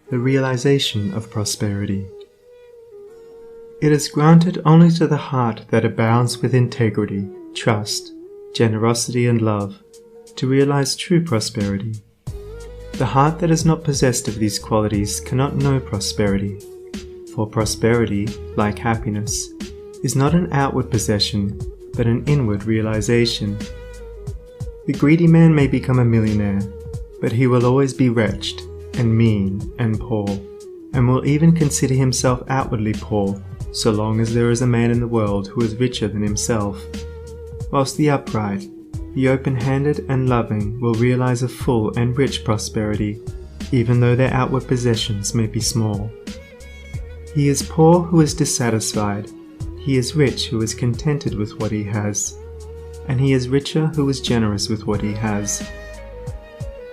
the realization of prosperity. It is granted only to the heart that abounds with integrity, trust, generosity, and love to realize true prosperity. The heart that is not possessed of these qualities cannot know prosperity, for prosperity, like happiness, is not an outward possession, but an inward realization. The greedy man may become a millionaire, but he will always be wretched, and mean, and poor, and will even consider himself outwardly poor, so long as there is a man in the world who is richer than himself. Whilst the upright, the open-handed and loving will realize a full and rich prosperity, even though their outward possessions may be small. He is poor who is dissatisfied, he is rich who is contented with what he has, and he is richer who is generous with what he has.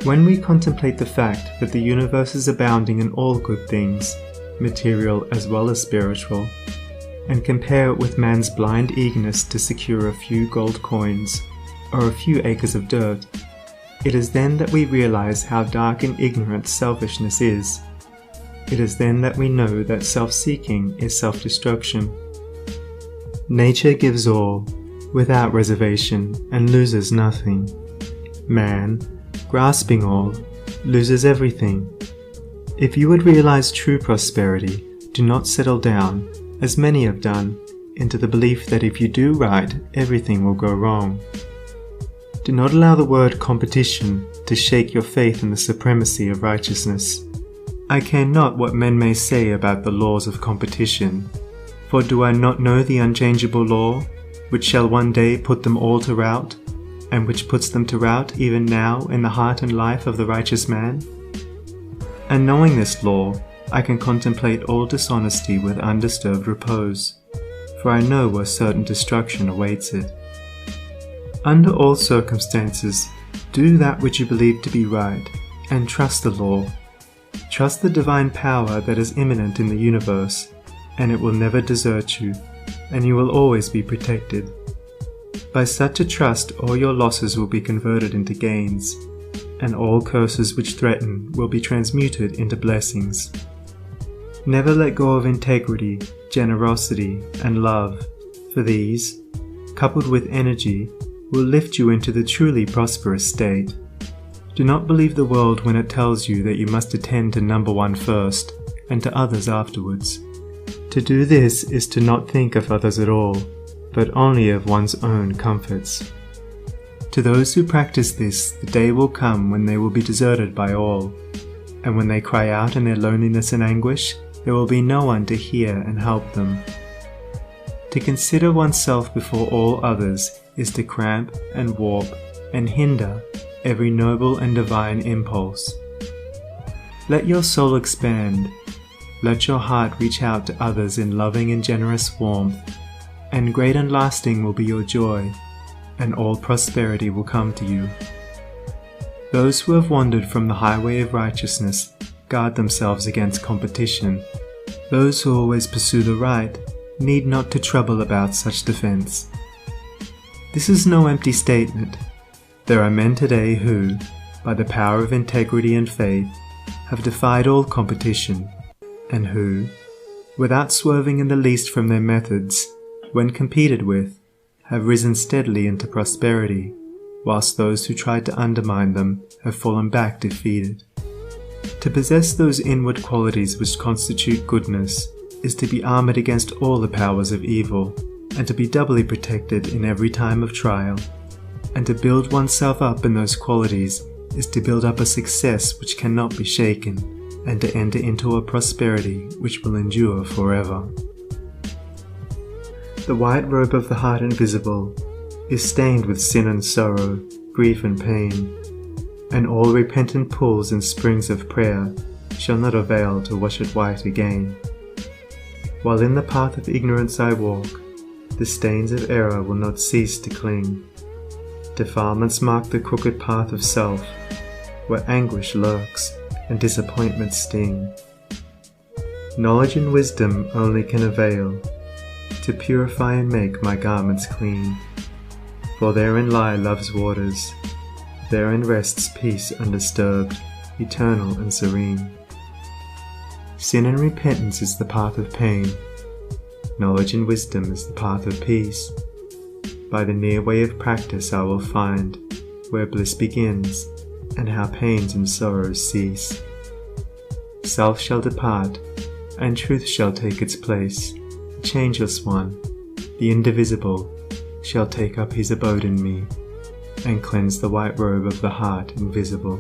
When we contemplate the fact that the universe is abounding in all good things, material as well as spiritual, and compare it with man's blind eagerness to secure a few gold coins or a few acres of dirt, it is then that we realize how dark and ignorant selfishness is. It is then that we know that self-seeking is self-destruction. Nature gives all, without reservation, and loses nothing. Man, grasping all, loses everything. If you would realize true prosperity, do not settle down, as many have done, into the belief that if you do right, everything will go wrong. Do not allow the word competition to shake your faith in the supremacy of righteousness. I care not what men may say about the laws of competition, for do I not know the unchangeable law, which shall one day put them all to rout, and which puts them to rout even now in the heart and life of the righteous man? And knowing this law, I can contemplate all dishonesty with undisturbed repose, for I know where certain destruction awaits it. Under all circumstances, do that which you believe to be right, and trust the law. Trust the divine power that is immanent in the universe, and it will never desert you, and you will always be protected. By such a trust, all your losses will be converted into gains, and all curses which threaten will be transmuted into blessings. Never let go of integrity, generosity, and love, for these, coupled with energy, will lift you into the truly prosperous state. Do not believe the world when it tells you that you must attend to number one first, and to others afterwards. To do this is to not think of others at all, but only of one's own comforts. To those who practice this, the day will come when they will be deserted by all, and when they cry out in their loneliness and anguish, there will be no one to hear and help them. To consider oneself before all others is to cramp and warp and hinder every noble and divine impulse. Let your soul expand. Let your heart reach out to others in loving and generous warmth, and great and lasting will be your joy, and all prosperity will come to you. Those who have wandered from the highway of righteousness guard themselves against competition. Those who always pursue the right need not to trouble about such defense. This is no empty statement. There are men today who, by the power of integrity and faith, have defied all competition, and who, without swerving in the least from their methods, when competed with, have risen steadily into prosperity, whilst those who tried to undermine them have fallen back defeated. To possess those inward qualities which constitute goodness is to be armored against all the powers of evil, and to be doubly protected in every time of trial. And to build oneself up in those qualities is to build up a success which cannot be shaken, and to enter into a prosperity which will endure forever. The white robe of the heart invisible is stained with sin and sorrow, grief and pain, and all repentant pools and springs of prayer shall not avail to wash it white again. While in the path of ignorance I walk, the stains of error will not cease to cling. Defilements mark the crooked path of self, where anguish lurks and disappointments sting. Knowledge and wisdom only can avail to purify and make my garments clean. For therein lie love's waters, therein rests peace undisturbed, eternal and serene. Sin and repentance is the path of pain. Knowledge and wisdom is the path of peace. By the near way of practice I will find where bliss begins, and how pains and sorrows cease. Self shall depart, and truth shall take its place. The changeless one, the indivisible, shall take up his abode in me, and cleanse the white robe of the heart invisible.